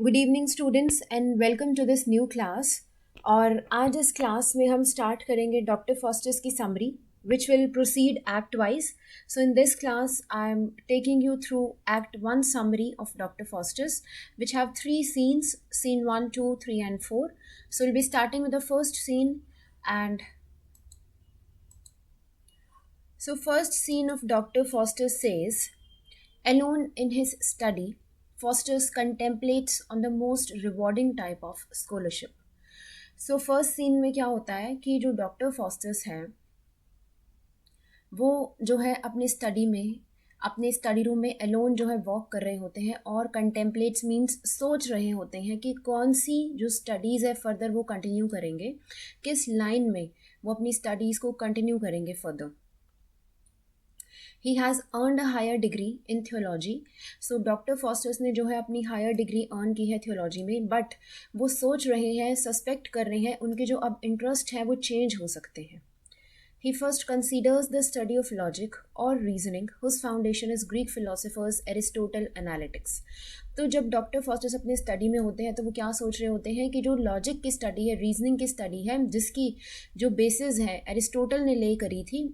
Good evening students and welcome to this new class. और आज इस क्लास में हम स्टार्ट करेंगे डॉक्टर फॉस्टर्स की summary which will proceed act wise. So in this class I am taking you through act one summary of doctor Faustus which have three scenes, scene 1, 2, 3 and 4. So we'll be starting with the first scene. And so first scene of Dr. Foster says, alone in his study, Foster contemplates on the most rewarding type of scholarship. So first scene में क्या होता है कि जो doctor fosters हैं वो जो है अपने स्टडी में, अपने स्टडी रूम में अलोन जो है वॉक कर रहे होते हैं और कंटेम्पलेट्स मीन्स सोच रहे होते हैं कि कौन सी जो स्टडीज़ है फर्दर वो कंटिन्यू करेंगे, किस लाइन में वो अपनी स्टडीज़ को कंटिन्यू करेंगे further. He has earned a higher degree in theology. So doctor Faustus ने जो है अपनी हायर डिग्री अर्न की है थियोलॉजी में, बट वो सोच रहे हैं, सस्पेक्ट कर रहे हैं उनके जो अब इंटरेस्ट है वो चेंज हो सकते हैं. He first considers the study of logic or reasoning, whose foundation is Greek philosophers Aristotle analytics. तो जब डॉक्टर फॉस्टर्स अपने स्टडी में होते हैं तो वो क्या सोच रहे होते हैं कि जो लॉजिक की स्टडी है, रीजनिंग की स्टडी है, जिसकी जो बेसिस है एरिस्टोटल ने ले करी थी.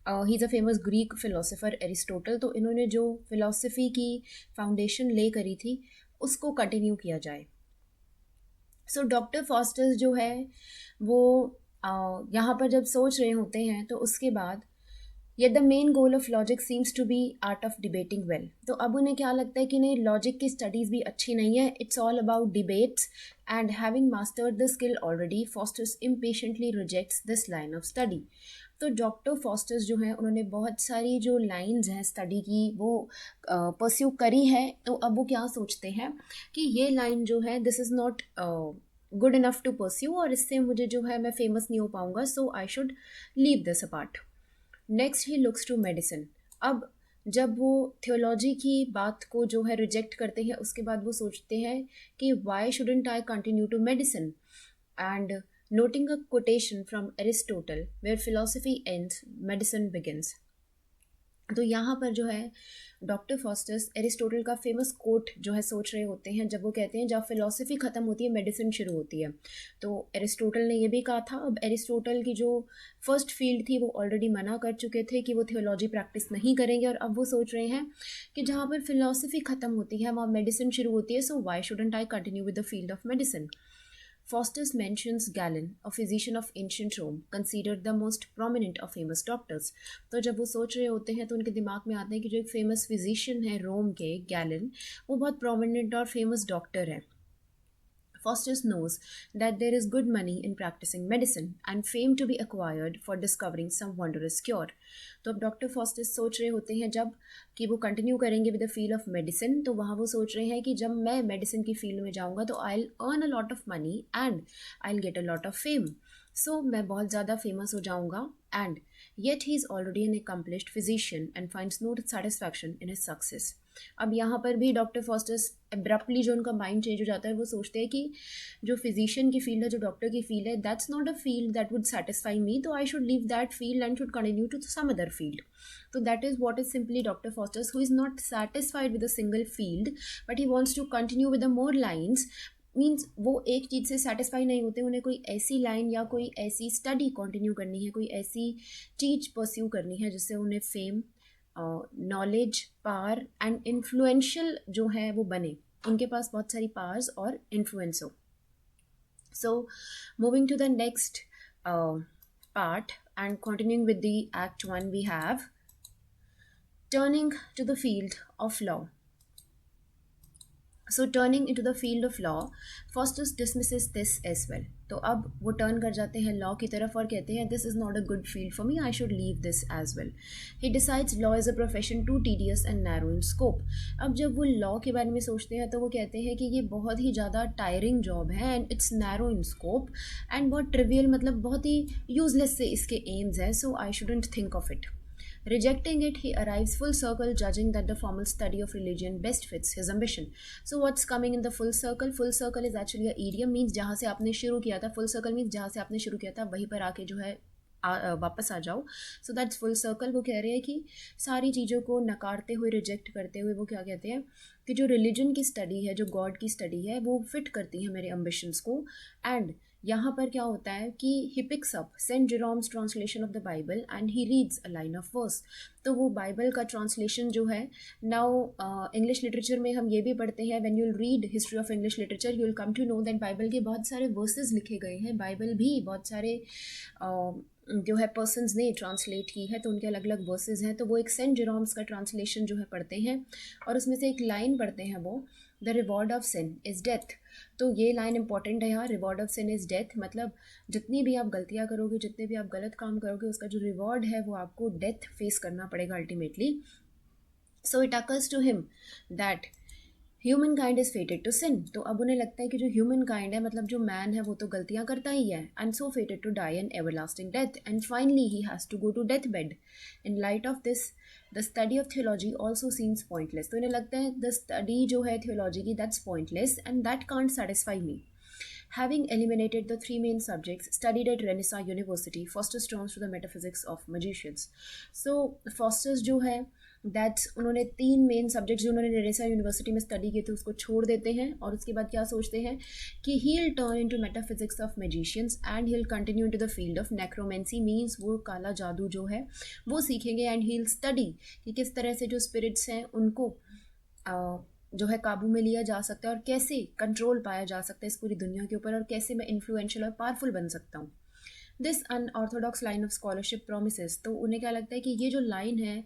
He is a famous Greek philosopher Aristotle. तो इन्होंने जो फिलोसफी की फाउंडेशन ले करी थी उसको कंटिन्यू किया जाए. सो डॉक्टर फॉस्टर्स जो है वो यहाँ पर जब सोच रहे होते हैं तो उसके बाद ये the main goal of logic seems to be art of debating well. तो अब उन्हें क्या लगता है कि नहीं, लॉजिक की स्टडीज़ भी अच्छी नहीं है, it's all about debates. And having mastered the skill already, fosters impatiently rejects this line of study. तो डॉक्टर फॉस्टर्स जो हैं उन्होंने बहुत सारी जो लाइंस हैं स्टडी की वो परस्यू करी है. तो अब वो क्या सोचते हैं कि ये लाइन जो है this is not good enough to pursue, और इससे मुझे जो है मैं फेमस नहीं हो पाऊँगा, so I should leave this apart. Next he looks to medicine. अब जब वो थियोलॉजी की बात को जो है रिजेक्ट करते हैं उसके बाद वो सोचते हैं कि why shouldn't I continue to medicine. And noting a quotation from Aristotle, where philosophy ends, medicine begins. तो यहाँ पर जो है डॉक्टर फॉस्टर्स एरिस्टोटल का फेमस कोट जो है सोच रहे होते हैं, जब वो कहते हैं जब फिलॉसफी ख़त्म होती है मेडिसिन शुरू होती है. तो एरिस्टोटल ने ये भी कहा था. अब एरिस्टोटल की जो फर्स्ट फील्ड थी वो ऑलरेडी मना कर चुके थे कि वो थियोलॉजी प्रैक्टिस नहीं करेंगे, और अब वो सोच रहे हैं कि जहाँ पर फिलॉसफी ख़त्म होती है वहाँ मेडिसिन शुरू होती है, so why shouldn't I continue with the field of medicine. Faustus mentions Galen, a physician of ancient Rome, considered the most prominent of famous doctors. तो जब वो सोच रहे होते हैं तो उनके दिमाग में आता है कि जो एक फेमस फिजिशियन है रोम के, गैलन, वो बहुत प्रोमिनेंट और फेमस डॉक्टर है. Faustus knows that there is good money in practicing medicine and fame to be acquired for discovering some wondrous cure. तो अब डॉक्टर फॉस्टस सोच रहे होते हैं जब कि वो कंटिन्यू करेंगे with the field of medicine, तो वहाँ वो सोच रहे हैं कि जब मैं मेडिसिन की फील्ड में जाऊँगा तो I will earn a lot of money and I will get a lot of fame. So मैं बहुत ज़्यादा फेमस हो जाऊँगा. And yet he is already an accomplished physician and finds no satisfaction in his success. अब यहाँ पर भी doctor fosters abruptly जो उनका माइंड चेंज हो जाता है, वो सोचते हैं कि जो फिजिशियन की फील्ड है, जो डॉक्टर की फील्ड है, that's not a field that would satisfy me, तो I should leave that field and should continue to some other field. तो that is what is simply doctor Faustus, who is not satisfied with a single field but he wants to continue with the more lines. Means वो एक चीज़ से satisfy नहीं होते, उन्हें कोई ऐसी line या कोई ऐसी स्टडी कंटिन्यू करनी है, कोई ऐसी चीज़ परस्यू करनी है जिससे उन्हें fame, knowledge, power and influential जो है वो बने, उनके पास बहुत सारी पावर्स और इन्फ्लुएंस हो. So moving to the next part and continuing with the act one, we have turning to the field of law. So turning into the field of law, Faustus dismisses this as well. तो अब वो turn कर जाते हैं law की तरफ और कहते हैं this is not a good field for me, I should leave this as well. He decides law is a profession too tedious and narrow in scope. अब जब वो लॉ के बारे में सोचते हैं तो वो कहते हैं कि ये बहुत ही ज़्यादा टायरिंग जॉब है and it's narrow in scope and बहुत ट्रिवियल, मतलब बहुत ही यूजलेस से इसके एम्स हैं, so I shouldn't think of it. Rejecting it, he arrives full circle, judging that the formal study of religion best fits his ambition. So what's coming in the full circle? Full circle is actually a idiom, means जहाँ से आपने शुरू किया था. full circle means जहाँ से आपने शुरू किया था वहीं पर आके जो है वापस आ जाओ. So that's full circle. वो कह रहे हैं कि सारी चीज़ों को नकारते हुए, रिजेक्ट करते हुए वो क्या कहते हैं कि जो रिलीजन की स्टडी है, जो गॉड की स्टडी है, वो फिट करती है मेरे एम्बिशंस को. एंड यहाँ पर क्या होता है कि he picks up Saint Jerome's translation of the Bible and he reads a line of verse. तो वो बाइबल का ट्रांसलेशन जो है, नाउ इंग्लिश लिटरेचर में हम ये भी पढ़ते हैं, when you will read history of English literature you will come to know that Bible के बहुत सारे वर्सेस लिखे गए हैं. बाइबल भी बहुत सारे जो है पर्सन्स ने ट्रांसलेट की है, तो उनके अलग अलग वर्सेस हैं. तो वो एक सेंट जेरोम्स का ट्रांसलेशन जो है पढ़ते हैं, और उसमें से एक लाइन पढ़ते हैं वो, the reward of sin is death. तो ये लाइन इंपॉर्टेंट है यहाँ, reward of sin is death. मतलब जितनी भी आप गलतियाँ करोगे, जितने भी आप गलत काम करोगे, उसका जो रिवॉर्ड है वो आपको डेथ फेस करना पड़ेगा ultimately. So it occurs to him that human kind is fated to sin. तो अब उन्हें लगता है कि जो ह्यूमन काइंड है, मतलब जो मैन है, वो तो गलतियाँ करता ही है, and so fated to die an everlasting death, and finally he has to go to death bed. In light of this the study of theology also seems pointless. तो इन्हें लगता है द स्टडी जो है थियोलॉजी की, that's pointless and that can't satisfy me. Having eliminated the three main subjects studied at Renaissance University, Foster's turns to the metaphysics of magicians. So Foster's जो है that's, उन्होंने तीन मेन सब्जेक्ट जो उन्होंने Renaissance university में study किए थे उसको छोड़ देते हैं, और उसके बाद क्या सोचते हैं कि he will turn into metaphysics of magicians and he will continue into the field of necromancy. Means वो काला जादू जो है वो सीखेंगे, एंड ही विल स्टडी कि किस तरह से जो स्पिरिट्स हैं उनको जो है काबू में लिया जा सकता है, और कैसे कंट्रोल पाया जा सकता है इस पूरी दुनिया के ऊपर, और कैसे मैं इन्फ्लुएंशियल और पावरफुल बन सकता हूँ. This unorthodox line of scholarship promises. तो उन्हें क्या लगता है कि ये जो लाइन है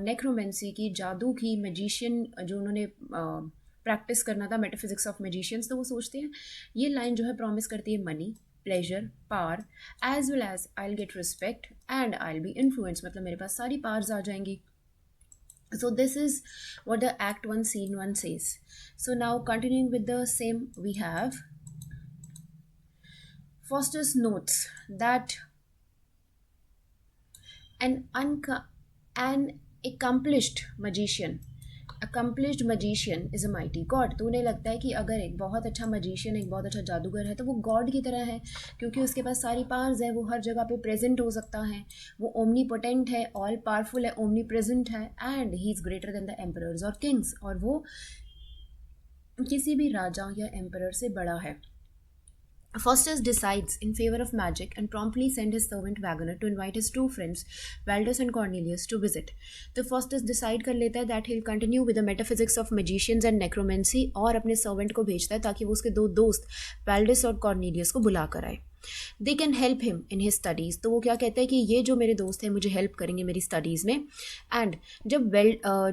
नेक्रोमेंसी की, जादू की, मैजिशियन जो उन्होंने प्रैक्टिस करना था, मेटाफिजिक्स ऑफ मैजिशियंस, तो वो सोचते हैं ये लाइन जो है प्रॉमिस करती है money, pleasure, power, as well as I will get respect and I will be influence. मतलब मेरे पास सारी पावर्स आ जाएंगी. So this is what the Act 1 Scene 1 says. So now continuing with the same, we have Foster's notes that an accomplished magician is a mighty god. तो उन्हें लगता है कि अगर एक बहुत अच्छा magician, एक बहुत अच्छा जादूगर है, तो वो गॉड की तरह है, क्योंकि उसके पास सारी पावर्स है, वो हर जगह पे प्रेजेंट हो सकता है, वो ओमनीपोटेंट है, ऑल पावरफुल है, ओमनी प्रेजेंट है, and he is greater than the emperors और किंग्स, और वो किसी भी राजा या एम्परर से बड़ा है. Faustus decides in favor of magic and promptly sends his servant Wagner to invite his two friends, Valdus and Cornelius, to visit. तो Faustus decide कर लेता है that he'll continue with the metaphysics of magicians and necromancy, और अपने servant को भेजता है ताकि वो उसके दो दोस्त Valdus और Cornelius को बुला कर आए. They can help him in his studies. तो वो क्या कहते हैं कि ये जो मेरे दोस्त हैं मुझे हेल्प करेंगे मेरी स्टडीज़ में. एंड जब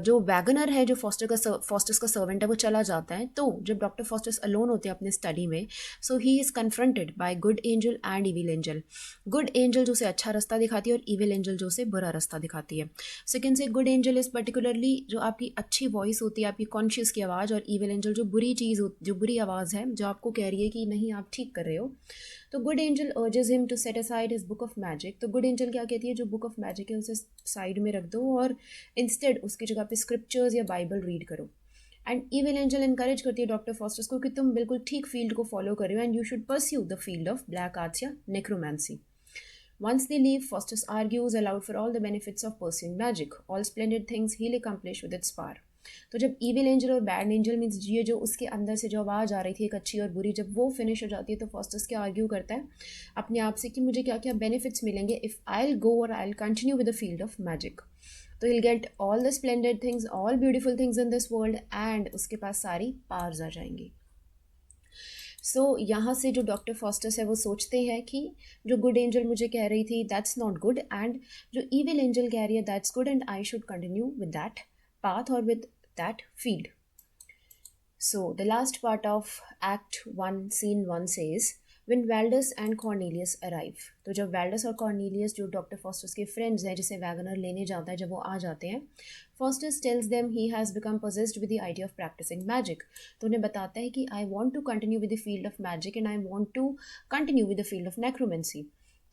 जो वैगनर है, जो फॉस्टर्स का सर्वेंट है, वो चला जाता है, तो जब डॉक्टर फॉस्टर्स अलोन होते हैं अपने स्टडी में, so he is confronted by good angel and evil angel. Good angel जो उसे अच्छा रास्ता दिखाती है, और इविल एंजल जो उसे बुरा रास्ता दिखाती है. So can say good angel is particularly जो आपकी अच्छी वॉइस होती है, आपकी कॉन्शियस की आवाज़, और इविल एंजल जो बुरी चीज़, जो बुरी आवाज़ है, जो आपको कह रही है कि नहीं आप ठीक कर रहे हो. तो good angel urges him to set aside his book of magic. तो गुड एंजल क्या कहती है, जो बुक ऑफ मैजिक है उसे साइड में रख दो, और इंस्टेड उसकी जगह पे स्क्रिप्चर्स या बाइबल रीड करो. एंड इविल एंजल इनकरेज करती है डॉक्टर फॉस्टर्स को कि तुम बिल्कुल ठीक फील्ड को फॉलो कर रहे हो, and you should pursue the field of black arts या necromancy. Once they leave, Faustus argues aloud for all the benefits of pursuing magic, all splendid things he'll accomplish with its power. तो जब evil angel और bad angel means ये जो उसके अंदर से जो आवाज़ आ रही थी एक अच्छी और बुरी, जब वो फिनिश हो जाती है, तो फॉस्टस क्या आर्ग्यू करता है अपने आप से कि मुझे क्या क्या बेनिफिट्स मिलेंगे इफ़ आई विल गो और I will continue with the field of magic. तो will get all the splendid things, all beautiful things in this world, and उसके पास सारी पावर्स आ जाएंगी. सो यहाँ से जो डॉक्टर फॉस्टर्स है वो सोचते हैं कि जो गुड एंजल मुझे कह रही थी दैट्स नॉट गुड, एंड जो इविल एंजल कह रही है that's good, and I should continue with that path or with that field. So the last part of Act 1 Scene 1 says when Valdus and Cornelius arrive. तो जब Valdus और Cornelius जो doctor fosters के friends हैं जिसे Wagner लेने जाता है, जब वो आ जाते हैं, Faustus tells them he has become possessed with the idea of practicing magic. तो उन्हें बताता है कि I want to continue with the field of magic and I want to continue with the field of necromancy.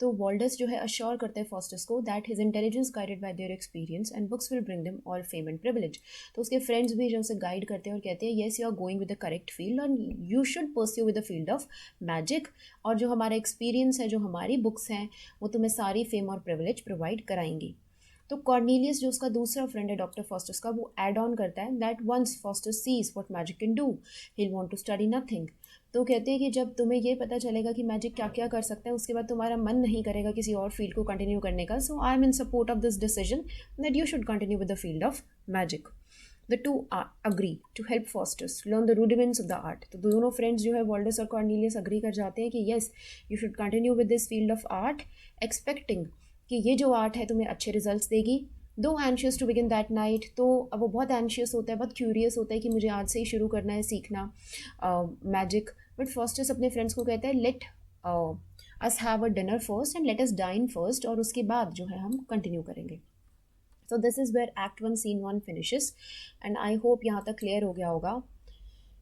तो वॉल्डस जो है assure करते हैं फॉस्टस को that his intelligence guided by their experience and books will bring them all fame and privilege. तो उसके friends भी जो उसे गाइड करते हैं और कहते हैं yes you are going with the correct field and you should pursue with the field of magic, और जो हमारा एक्सपीरियंस है, जो हमारी बुक्स हैं, वो तुम्हें सारी फेम और प्रिविलेज प्रोवाइड कराएंगी। तो कॉर्नीलियस जो उसका दूसरा फ्रेंड है डॉक्टर फॉस्टस का, वो एड ऑन करता है that once Faustus sees what magic can do he will want to study nothing. तो कहते हैं कि जब तुम्हें ये पता चलेगा कि मैजिक क्या क्या कर सकता है, उसके बाद तुम्हारा मन नहीं करेगा किसी और फील्ड को कंटिन्यू करने का। So I am in support of this decision that you should continue with the field of magic. The two agree to help Faustus learn the rudiments of the art. तो दोनों friends जो है वॉल्डस और Cornelius agree कर जाते हैं कि yes you should continue with this field of art, expecting कि ये जो आर्ट है तुम्हें अच्छे रिजल्ट्स देगी। दो anxious to begin that night, तो अब वो बहुत एंशियस होता है, बहुत क्यूरियस होता है कि मुझे आज से ही शुरू करना है सीखना मैजिक। बट फॉस्टस अपने फ्रेंड्स को कहता है let us have a dinner first and let us dine first, और उसके बाद जो है हम कंटिन्यू करेंगे। So this is where act 1 scene 1 finishes and I hope यहाँ तक क्लियर हो गया होगा।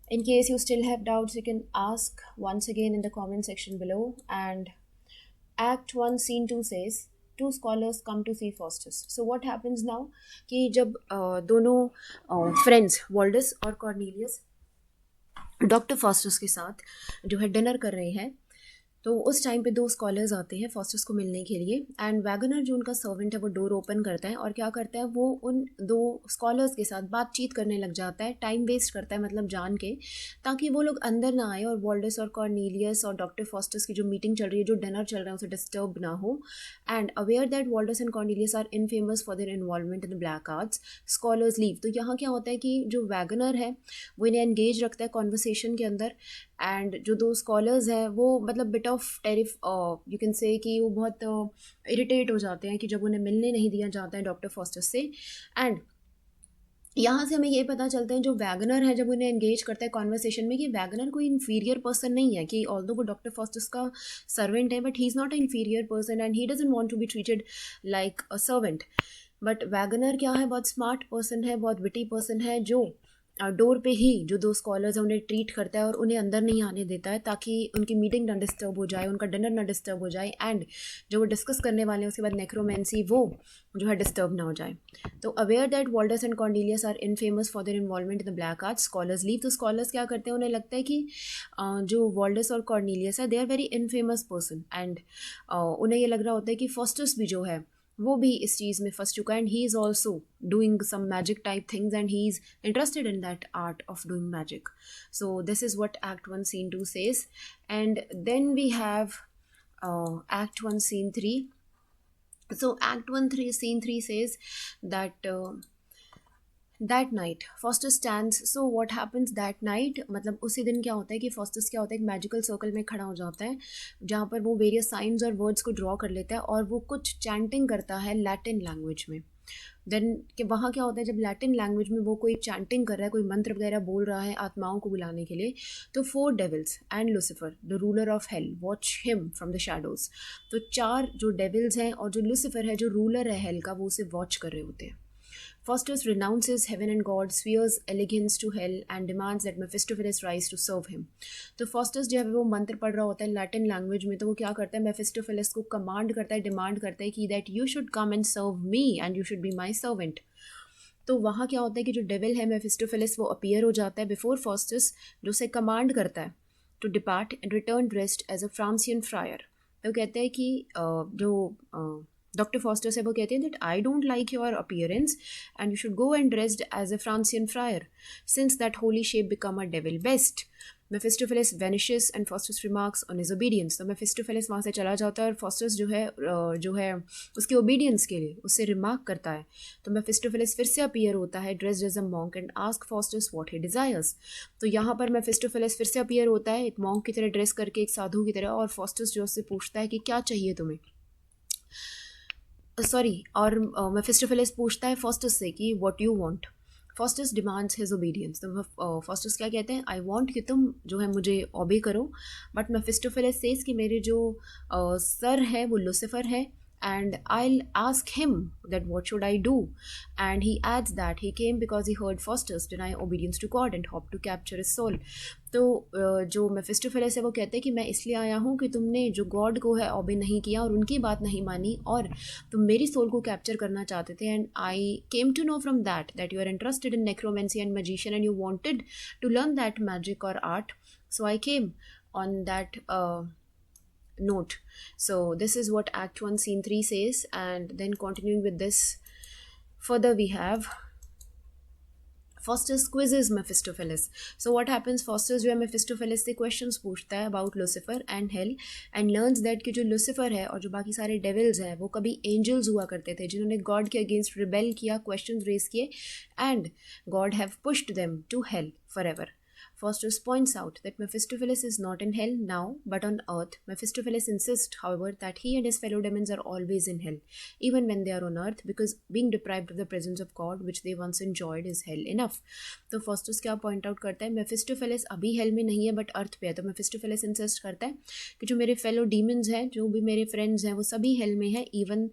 In case you still have doubts, you can ask once again in the comment section below. And Act 1 Scene 2 says two scholars come to see Faustus. So what happens now कि जब दोनों friends वॉल्डस और Cornelius doctor Faustus के साथ जो है dinner कर रहे हैं, तो उस टाइम पे दो स्कॉलर्स आते हैं फॉस्टस को मिलने के लिए। एंड वैगनर जो उनका सर्वेंट है वो डोर ओपन करता है और क्या करता है, वो उन दो स्कॉलर्स के साथ बातचीत करने लग जाता है, टाइम वेस्ट करता है मतलब जान के, ताकि वो लोग अंदर ना आए और वॉल्डस और कॉर्नीलियस और डॉक्टर फॉस्टस की जो मीटिंग चल रही है, जो डिनर चल रहा है, उसे डिस्टर्ब ना हो। And aware that Valdes and Cornelius are infamous for their involvement in the black arts, scholars leave. तो यहाँ क्या होता है कि जो वैगनर है वो इन्हें एंगेज रखता है कॉन्वर्सेशन के अंदर, एंड जो दो स्कॉलर्स हैं वो मतलब bit of tariff you can say कि वो बहुत इरिटेट हो जाते हैं कि जब उन्हें मिलने नहीं दिया जाता है डॉक्टर फॉस्टस से। एंड यहाँ से हमें ये पता चलता है जो वैगनर है जब उन्हें एंगेज करता है कॉन्वर्सेशन में, कि वैगनर कोई इन्फीरियर पर्सन नहीं है, कि ऑल्दो वो डॉक्टर फॉस्टस का सर्वेंट है but he is not a inferior person and he doesn't want to be treated like a servant. But Wagner क्या है, बहुत स्मार्ट पर्सन है, बहुत विटी पर्सन है, जो डोर पे ही जो दो स्कॉलर्स हैं उन्हें ट्रीट करता है और उन्हें अंदर नहीं आने देता है, ताकि उनकी मीटिंग ना डिस्टर्ब हो जाए, उनका डिनर ना डिस्टर्ब हो जाए, एंड जो वो डिस्कस करने वाले हैं उसके बाद नेक्रोमेंसी वो जो है डिस्टर्ब ना हो जाए। तो aware that Valdes and Cornelius are infamous for their involvement in the black arts, scholars leave. तो स्कॉलर्स क्या करते हैं, उन्हें लगता है कि जो वॉल्डस और कॉर्नीलियस है they are very infamous person, and उन्हें ये लग रहा होता है कि फॉस्टस भी जो है वो भी इस चीज़ में फंस चुका है, and he is also doing some magic type things and he is interested in that art of doing magic. So this is what act 1 scene 2 says, and then we have act 1 scene 3. So act 1 3 scene 3 says that that night Faustus stands. So what happens that night, मतलब उसी दिन क्या होता है कि Faustus क्या होता है, एक मैजिकल सर्कल में खड़ा हो जाता है जहाँ पर वो वेरियस साइंस और वर्ड्स को ड्रॉ कर लेता है और वो कुछ चैंटिंग करता है लैटिन लैंग्वेज में। देन कि वहाँ क्या होता है, जब लैटिन लैंग्वेज में वो कोई चैंटिंग कर रहा है, कोई मंत्र वगैरह बोल रहा है आत्माओं को बुलाने के लिए, तो 4 devils and Lucifer the ruler of hell watch him from the shadows. तो 4 जो डेविल्स हैं और जो लूसीफर है जो रूलर है हेल का, वो उसे वॉच कर रहे होते हैं। Faustus renounces heaven and God, swears allegiance to hell, and demands that Mephistopheles rise to serve him. तो Faustus जो है वो मंत्र पढ़ रहा होता है लैटिन लैंग्वेज में, तो वो क्या करता है, Mephistopheles को कमांड करता है, डिमांड करता है कि that you should come and serve me and you should be my servant. तो वहाँ क्या होता है कि जो डेविल है Mephistopheles वो अपीयर हो जाता है बिफोर Faustus, जो उसे कमांड करता है to depart and return dressed as a Franciscan friar. तो कहते हैं कि जो डॉक्टर फॉस्टस है वो कहते हैं that I don't like your appearance and you should go and dressed as a Franciscan friar since that holy shape become a devil best. Mephistopheles vanishes and Faustus remarks on his obedience. तो Mephistopheles वहाँ से चला जाता है और Faustus जो है उसके obedience के लिए उससे रिमार्क करता है। तो Mephistopheles फिर से अपीयर होता है dressed as a monk and ask Faustus what he desires. तो यहाँ पर Mephistopheles फिर से अपीयर होता है एक monk की तरह ड्रेस करके, एक साधु की तरह, और Faustus जो उससे पूछता है कि क्या चाहिए तुम्हें, और Mephistopheles पूछता है फॉस्टस से कि what you want. Faustus demands his obedience. तो फॉस्टस क्या कहते हैं, आई वांट कि तुम जो है मुझे ओबे करो, बट Mephistopheles सेज कि मेरे जो सर है वो लूसीफर है and I'll ask him that what should I do. And he adds that he came because he heard Faustus deny obedience to God and hoped to capture his soul. तो जो मेफिस्टोफेलेस है वो कहते हैं कि मैं इसलिए आया हूँ कि तुमने जो गॉड को है ओबे नहीं किया और उनकी बात नहीं मानी और तुम मेरी सोल को कैप्चर करना चाहते थे, and I came to know from that you are interested in necromancy and magician and you wanted to learn that magic और art, so I came on that note. So this is what Act 1 Scene 3 says, and then continuing with this further we have Faustus quizzes Mephistopheles. So what happens, Faustus जो है Mephistopheles से questions पूछता है about Lucifer and hell and learns that कि जो Lucifer है और जो बाकी सारे devils हैं वो कभी angels हुआ करते थे जिन्होंने God के against rebel किया, questions raise किए, and God have pushed them to hell forever. Faustus points out that Mephistopheles is not in hell now, but on earth. Mephistopheles insists, however, that he and his fellow demons are always in hell, even when they are on earth, because being deprived of the presence of God, which they once enjoyed, is hell enough. तो Faustus क्या point out करता है, Mephistopheles अभी hell में नहीं है, but earth पे है. तो Mephistopheles insist करता है कि जो मेरे fellow demons हैं, जो भी मेरे friends हैं, वो सभी hell में हैं, even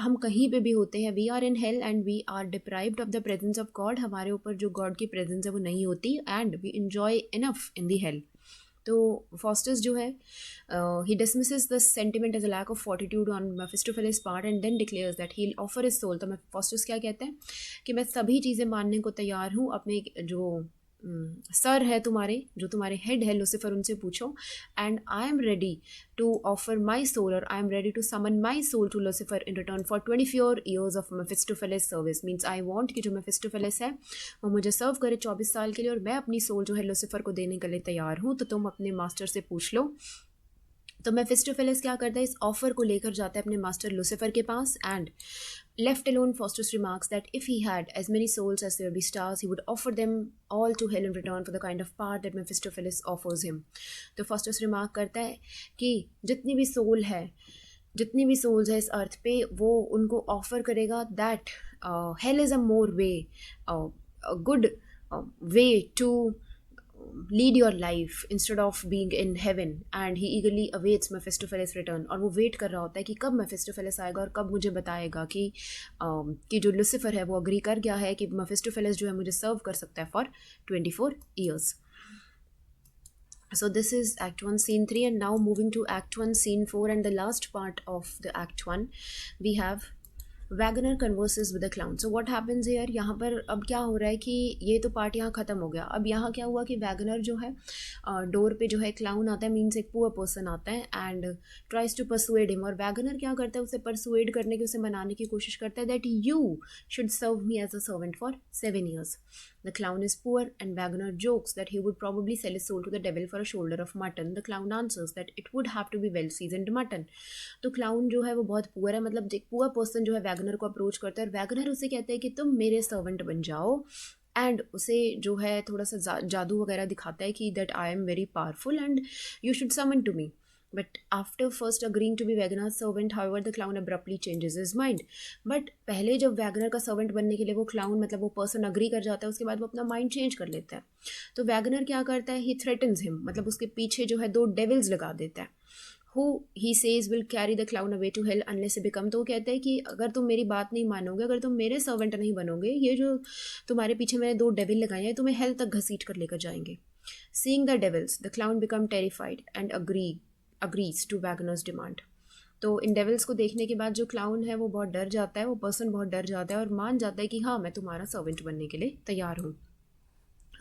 हम कहीं पे भी होते हैं, we are in hell and we are deprived of the presence of God. हमारे ऊपर जो गॉड की प्रेजेंस है वो नहीं होती, and we enjoy enough in the hell. तो फॉस्टस जो है he dismisses the sentiment as a lack of fortitude on Mephistopheles part and then declares that he will offer his soul. तो Faustus क्या कहते हैं कि मैं सभी चीज़ें मानने को तैयार हूँ, अपने जो सर है तुम्हारे, जो तुम्हारे हेड है लूसीफर, उनसे पूछो, and I am ready to offer my soul और I am ready to summon my soul to Lucifer in return for 24 years of Mephistopheles service. Means I want कि जो मेफिस्टोफेलिस है वो मुझे सर्व करे 24 साल के लिए, और मैं अपनी सोल जो है लूसीफर को देने के लिए तैयार हूँ, तो तुम अपने मास्टर से पूछ लो. तो मेफिस्टोफेलिस क्या करता है, इस ऑफर को लेकर जाता है अपने मास्टर लूसीफर के पास, and left alone, Faustus remarks that if he had as many souls as there be stars, he would offer them all to hell in return for the kind of part that Mephistopheles offers him. तो Faustus remark करता है कि जितनी भी soul है, जितनी भी souls है इस अर्थ पे, वो उनको ऑफर करेगा that hell is a more way, good way to lead your life instead of being in heaven, and he eagerly awaits Mephistopheles return. और वो वेट कर रहा होता है कि कब Mephistopheles आएगा और कब मुझे बताएगा कि जो लूसीफर है वो अग्री कर गया है कि Mephistopheles जो है मुझे सर्व कर सकता है for 24 years. So this is Act 1 Scene 3, and now moving to Act 1 Scene 4 and the last part of the Act 1, we have Wagner converses with the clown. So what happens here, यहाँ पर अब क्या हो रहा है कि ये तो पार्ट यहाँ ख़त्म हो गया. अब यहाँ क्या हुआ कि वैगनर जो है डोर पे जो है क्लाउन आता है, मीन्स एक पुअर पर्सन आता है and tries to persuade him. और वैगनर क्या करता है, उसे परसुएड करने की, उसे मनाने की कोशिश करता है that you should serve me as a servant for 7 years. The clown is poor and Wagner jokes that he would probably sell his soul to the devil for a shoulder of mutton. The clown answers that it would have to be well seasoned mutton. तो clown जो है वो बहुत poor है, मतलब एक poor person जो है वैगनर को अप्रोच करता है, और वैगनर उसे कहते हैं कि तुम मेरे सर्वेंट बन जाओ, एंड उसे जो है थोड़ा सा जादू वगैरह दिखाता है कि that I am very powerful and you should summon to me. But after first agreeing to be Wagner's servant, however, the clown abruptly changes his mind. But पहले जब वैगनर का सर्वेंट बनने के लिए वो क्लाउन, मतलब वो पर्सन अग्री कर जाता है, उसके बाद वो अपना माइंड चेंज कर लेता है. तो वैगनर क्या करता है, ही थ्रेटन्स हिम, मतलब उसके पीछे जो है 2 डेविल्स लगा देता है, who he says will carry the clown away to hell unless he become. तो वो कहता है कि अगर तुम मेरी बात नहीं मानोगे, अगर तुम मेरे सर्वेंट नहीं बनोगे, ये जो तुम्हारे पीछे मैंने 2 डेविल लगाए हैं तुम्हें हेल तक घसीट कर लेकर जाएंगे. Seeing the devils, the clown become terrified and agrees to Wagner's demand. तो इन डेविल्स को देखने के बाद जो क्लाउन है वो बहुत डर जाता है, वो पर्सन बहुत डर जाता है और मान जाता है कि हाँ मैं तुम्हारा सर्वेंट बनने के लिए तैयार हूँ.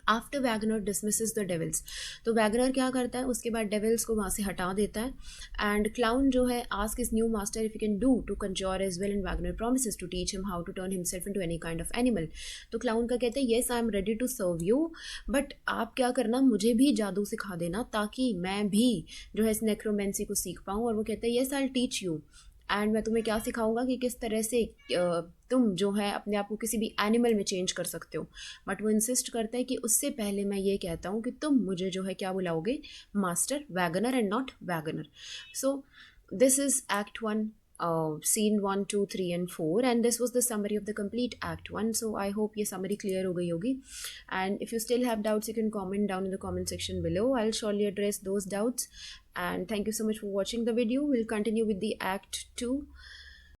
After Wagner dismisses the devils, तो वैगनर क्या करता है, उसके बाद डेविल्स को वहाँ से हटा देता है, एंड क्लाउन जो है ask his new master if he can do to conjure as well, and Wagner promises to teach him how to turn himself into any kind of animal. तो क्लाउन का कहते हैं yes I am ready to serve you, but आप क्या करना, मुझे भी जादू सिखा देना ताकि मैं भी जो है इस नेक्रोमेंसी को सीख पाऊँ. और वो कहते हैं yes I will teach you, and मैं तुम्हें क्या सिखाऊंगा कि किस तरह से तुम जो है अपने आप को किसी भी एनिमल में चेंज कर सकते हो. बट वो इंसिस्ट करता है कि उससे पहले मैं ये कहता हूँ कि तुम मुझे जो है क्या बुलाओगे, master Wagner and not Wagner. So this is Act 1 Scene 1, 2, 3 and 4, and this was the summary of the complete Act 1. So I hope ये summary clear हो गई होगी, and if you still have doubts you can comment down in the comment section below. I'll surely address those doubts, and thank you so much for watching the video. We'll continue with the Act 2